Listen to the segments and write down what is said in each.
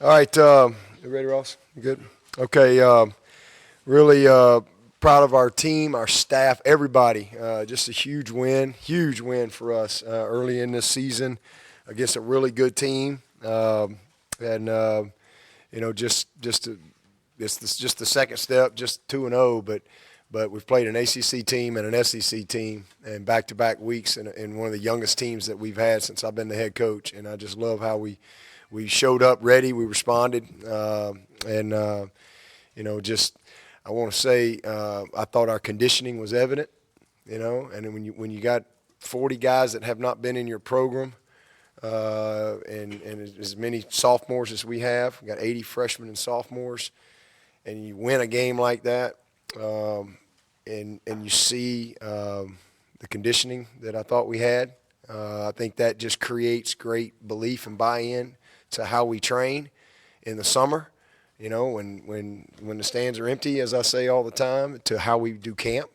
All right, you ready, Ross? You good? Okay, really proud of our team, our staff, everybody. Just a huge win for us early in this season against a really good team. And it's just the second step, just 2-0, but we've played an ACC team and an SEC team, and back-to-back weeks, in one of the youngest tems that we've had since I've been the head coach. And I just love how we showed up ready, we responded, just I want to say I thought our conditioning was evident, and then when you got 40 guys that have not been in your program, and as many sophomores as we have, we got 80 freshmen and sophomores, and you win a game like that, and you see the conditioning that I thought we had. I think that just creates great belief and buy-in to how we train in the summer, when the stands are empty, as I say all the time, to how we do camp,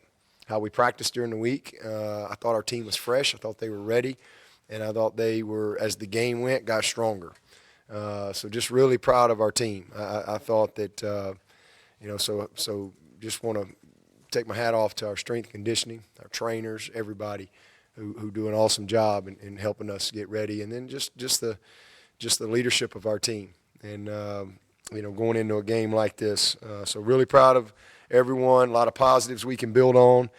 how we practice during the week. I thought our team was fresh. I thought they were ready, and I thought they were, as the game went, got stronger. So just really proud of our team. I thought that, so just want to take my hat off to our strength conditioning, our trainers, everybody who do an awesome job in helping us get ready, and then just the leadership of our team, and going into a game like this. So really proud of everyone. A lot of positives we can build on.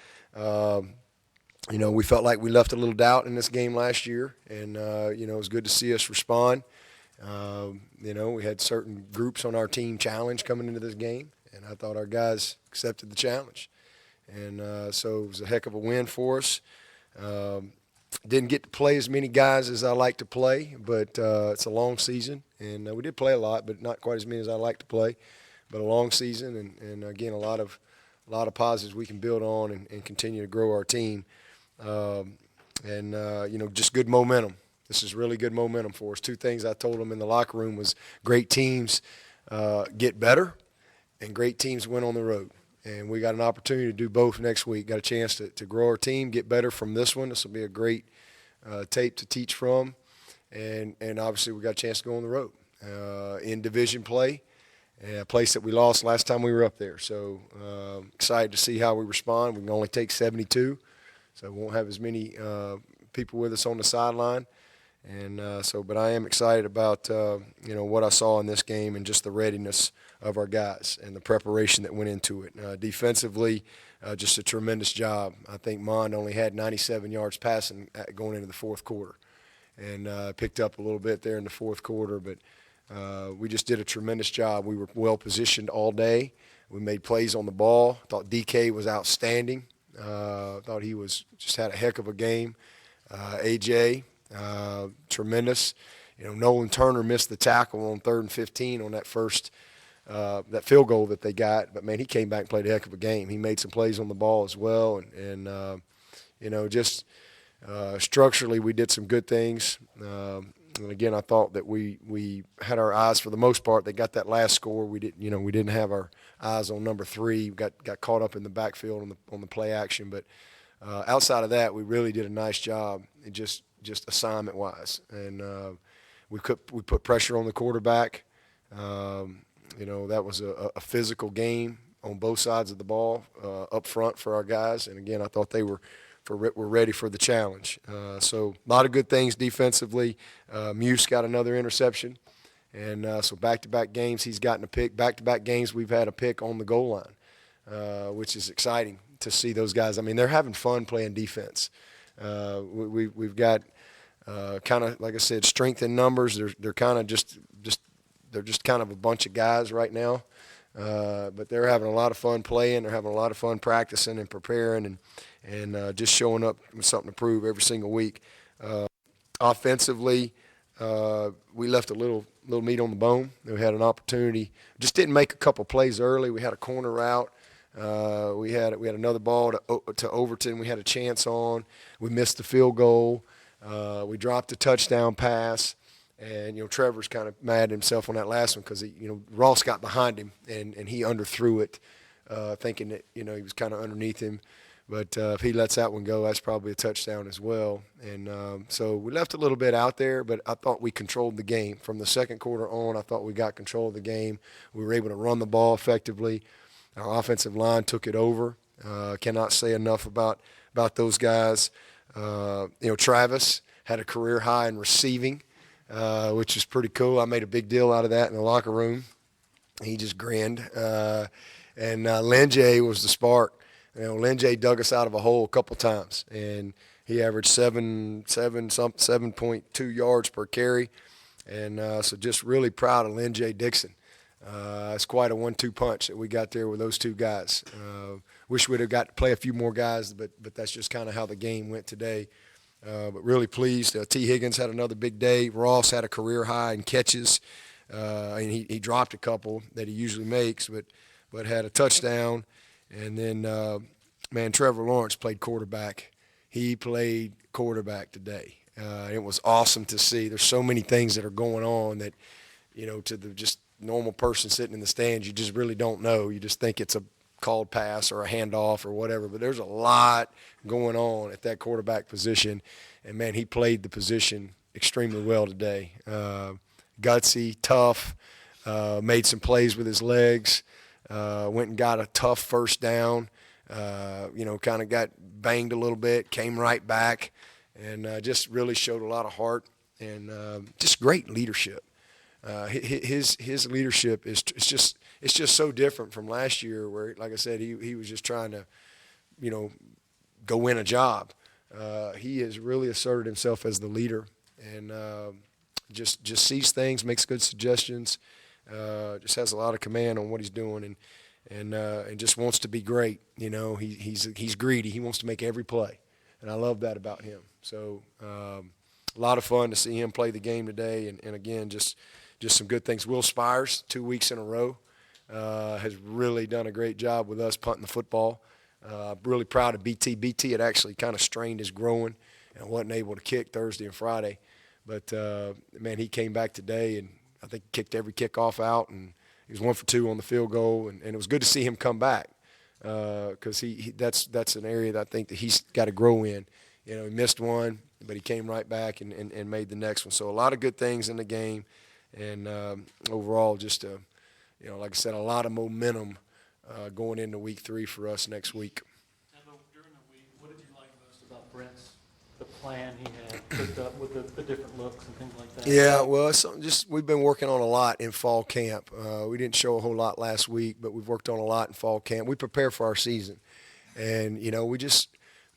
We felt like we left a little doubt in this game last year, and it was good to see us respond. We had certain groups on our team challenge coming into this game, and I thought our guys accepted the challenge, and so it was a heck of a win for us. Didn't get to play as many guys as I like to play, but it's a long season, and we did play a lot, but not quite as many as I like to play. But a long season, and again, a lot of positives we can build on and continue to grow our team, just good momentum. This is really good momentum for us. Two things I told them in the locker room was great teams get better, and great teams win on the road. And we got an opportunity to do both next week. Got a chance to grow our team, get better from this one. This will be a great tape to teach from. And obviously we got a chance to go on the road in division play, a place that we lost last time we were up there. So excited to see how we respond. We can only take 72, so we won't have as many people with us on the sideline. And but I am excited about, what I saw in this game and just the readiness of our guys and the preparation that went into it. Defensively, just a tremendous job. I think Mond only had 97 yards passing going into the fourth quarter, and picked up a little bit there in the fourth quarter. But we just did a tremendous job. We were well positioned all day. We made plays on the ball. Thought DK was outstanding. Thought he just had a heck of a game. AJ, tremendous. Nolan Turner missed the tackle on 3rd and 15 on that first that field goal that they got, but man, he came back and played a heck of a game. He made some plays on the ball as well, and structurally we did some good things. And again, I thought that we had our eyes for the most part. They got that last score. We didn't have our eyes on number 3. We got caught up in the backfield on the play action, but outside of that, we really did a nice job, just assignment wise, and we put pressure on the quarterback. That was a physical game on both sides of the ball up front for our guys. And, again, I thought they were ready for the challenge. So a lot of good things defensively. Muse got another interception. And so back-to-back games he's gotten a pick. Back-to-back games we've had a pick on the goal line, which is exciting to see those guys. I mean, they're having fun playing defense. We've got kind of, like I said, strength in numbers. They're kind of they're just kind of a bunch of guys right now, but they're having a lot of fun playing. They're having a lot of fun practicing and preparing and just showing up with something to prove every single week. Offensively, we left a little meat on the bone. We had an opportunity, just didn't make a couple plays early. We had a corner route. We had another ball to Overton. We had a chance on. We missed the field goal. We dropped a touchdown pass. And, Trevor's kind of mad at himself on that last one because, Ross got behind him and he underthrew it, thinking that, he was kind of underneath him. But if he lets that one go, that's probably a touchdown as well. And so we left a little bit out there, but I thought we controlled the game. From the second quarter on, I thought we got control of the game. We were able to run the ball effectively. Our offensive line took it over. Cannot say enough about those guys. Travis had a career high in receiving, which is pretty cool. I made a big deal out of that in the locker room. He just grinned. And Lin J was the spark. Lin J dug us out of a hole a couple times, and he averaged 7.2 yards per carry. And so just really proud of Lin J Dixon. It's quite a 1-2 punch that we got there with those two guys. Wish we'd have got to play a few more guys, but that's just kind of how the game went today. But really pleased. T. Higgins had another big day. Ross had a career high in catches. And he dropped a couple that he usually makes, but had a touchdown. And then, Trevor Lawrence played quarterback. He played quarterback today. It was awesome to see. There's so many things that are going on that, to the just normal person sitting in the stands, you just really don't know. You just think it's a called pass or a handoff or whatever. But there's a lot going on at that quarterback position. And, man, he played the position extremely well today. Gutsy, tough, made some plays with his legs. Went and got a tough first down, kind of got banged a little bit, came right back, and just really showed a lot of heart and just great leadership. His leadership is just so different from last year where, like I said, he was just trying to, go win a job. He has really asserted himself as the leader and just sees things, makes good suggestions. Just has a lot of command on what he's doing, and just wants to be great. He's greedy. He wants to make every play, and I love that about him. So a lot of fun to see him play the game today, and again, just some good things. Will Spires, 2 weeks in a row, has really done a great job with us punting the football. Really proud of BT. BT had actually kind of strained his groin and wasn't able to kick Thursday and Friday, but man, he came back today and I think he kicked every kickoff out, and he was 1 for 2 on the field goal, and it was good to see him come back because that's an area that I think that he's got to grow in. He missed one, but he came right back and made the next one. So a lot of good things in the game, and overall just, like I said, a lot of momentum going into week 3 for us next week. Dabo, during the week, what did you like most about Brent's the plan he had cooked up with the different looks and things like that? Yeah, well, we've been working on a lot in fall camp. We didn't show a whole lot last week, but we've worked on a lot in fall camp. We prepare for our season, and we just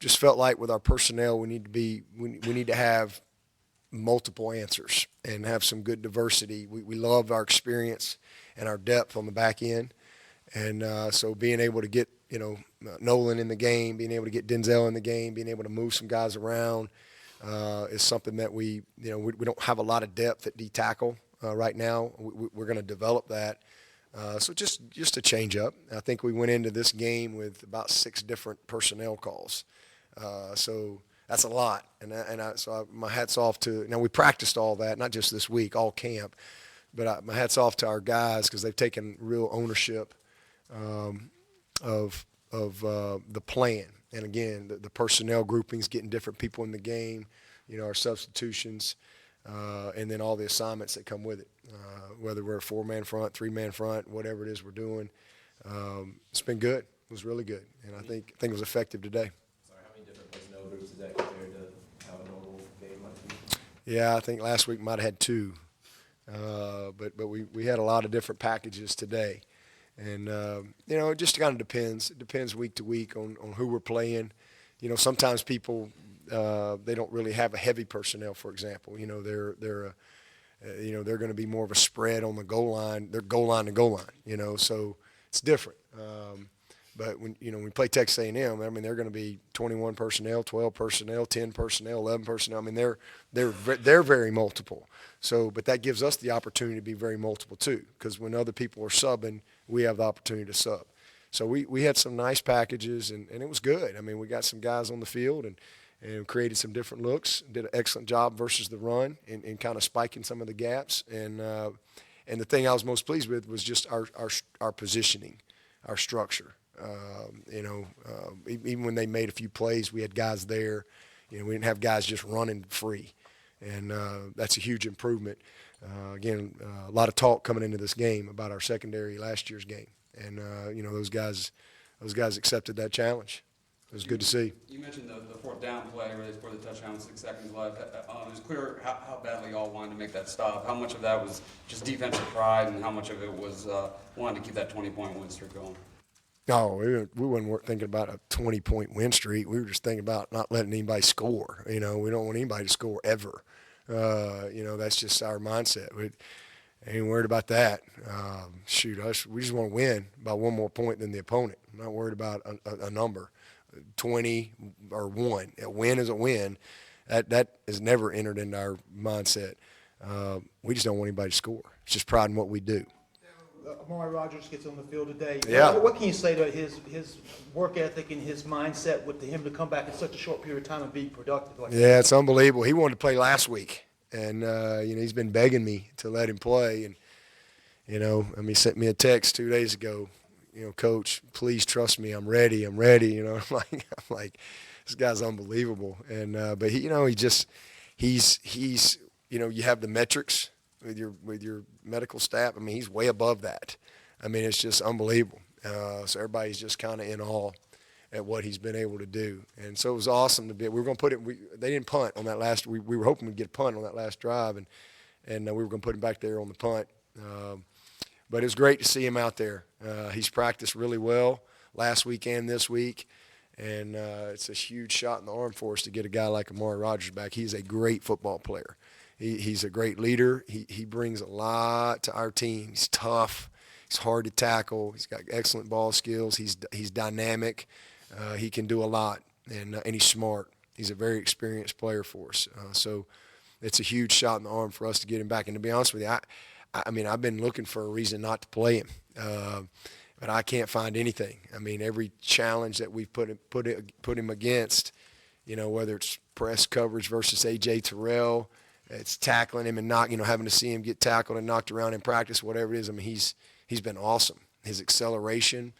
felt like with our personnel, we need to have multiple answers and have some good diversity. We love our experience and our depth on the back end, and so being able to get Nolan in the game, being able to get Denzel in the game, being able to move some guys around is something that we don't have a lot of depth at D tackle right now. We're going to develop that. So just to change up. I think we went into this game with about 6 different personnel calls. So that's a lot. So my hat's off to – now we practiced all that, not just this week, all camp. But my hat's off to our guys because they've taken real ownership of the plan. And again, the personnel groupings, getting different people in the game, our substitutions, and then all the assignments that come with it, whether we're a 4-man front, 3-man front, whatever it is we're doing. It's been good. It was really good, and I think it was effective today. Sorry, how many different personnel groups is that compared to how a normal game might be? Yeah, I think last week might have had 2, but we had a lot of different packages today. And, it just kind of depends. It depends week to week on who we're playing. Sometimes people, they don't really have a heavy personnel, for example. They're going to be more of a spread on the goal line. They're goal line to goal line, so it's different. But when we play Texas A&M, they're going to be 21 personnel, 12 personnel, 10 personnel, 11 personnel. They're very multiple. So, but that gives us the opportunity to be very multiple too, because when other people are subbing, we have the opportunity to sub. So we had some nice packages, and it was good. We got some guys on the field and created some different looks, did an excellent job versus the run and kind of spiking some of the gaps. And the thing I was most pleased with was just our positioning, our structure. Even when they made a few plays, we had guys there. We didn't have guys just running free, and that's a huge improvement. Again, a lot of talk coming into this game about our secondary last year's game, and those guys accepted that challenge. It was good to see. You mentioned the fourth down play where they scored the touchdown with 6 seconds left. It was clear how badly y'all wanted to make that stop. How much of that was just defensive pride, and how much of it was wanting to keep that 20-point win streak going? No, we weren't thinking about a 20-point win streak. We were just thinking about not letting anybody score. We don't want anybody to score ever. That's just our mindset. We ain't worried about that. We just want to win by one more point than the opponent. I'm not worried about a number. 20 or 1. A win is a win. That is never entered into our mindset. We just don't want anybody to score. It's just pride in what we do. Amari Rodgers gets on the field today. Yeah. What can you say to his work ethic and his mindset with him to come back in such a short period of time and be productive like that? Yeah, it's unbelievable. He wanted to play last week, and he's been begging me to let him play. And he sent me a text 2 days ago. Coach, please trust me. I'm ready. I'm like, this guy's unbelievable. And but he you have the metrics with your medical staff. I mean, he's way above that. I mean, it's just unbelievable. So everybody's just kind of in awe at what he's been able to do. And so it was awesome to be. We were going to put it. They didn't punt on that last. We were hoping we'd get a punt on that last drive, and we were going to put him back there on the punt. But it was great to see him out there. He's practiced really well last week and this week, and it's a huge shot in the arm for us to get a guy like Amari Rodgers back. He's a great football player. He's a great leader. He brings a lot to our team. He's tough. He's hard to tackle. He's got excellent ball skills. He's dynamic. He can do a lot, and he's smart. He's a very experienced player for us. So it's a huge shot in the arm for us to get him back. And to be honest with you, I mean, I've been looking for a reason not to play him, but I can't find anything. I mean, every challenge that we've put him against, whether it's press coverage versus A.J. Terrell, it's tackling him and having to see him get tackled and knocked around in practice, whatever it is. I mean, he's been awesome. His acceleration,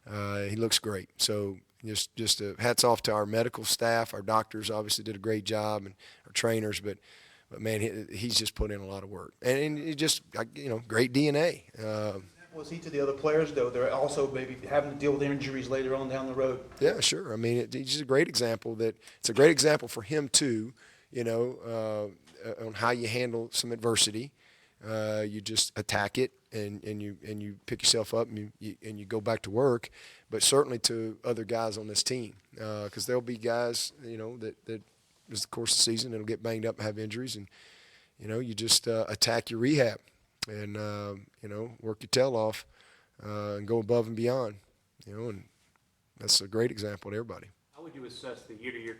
he looks great. So just hats off to our medical staff. Our doctors obviously did a great job, and our trainers, but man, he's just put in a lot of work, and he just great DNA. Was he to the other players, though? They're also maybe having to deal with injuries later on down the road. Yeah, sure. I mean, he's a great example. It's a great example for him too. On how you handle some adversity. You just attack it, and you pick yourself up, and you go back to work. But certainly to other guys on this team, because there'll be guys that as the course of the season, it'll get banged up and have injuries, and you just attack your rehab, and work your tail off, and go above and beyond, and that's a great example to everybody. How would you assess the year-to-year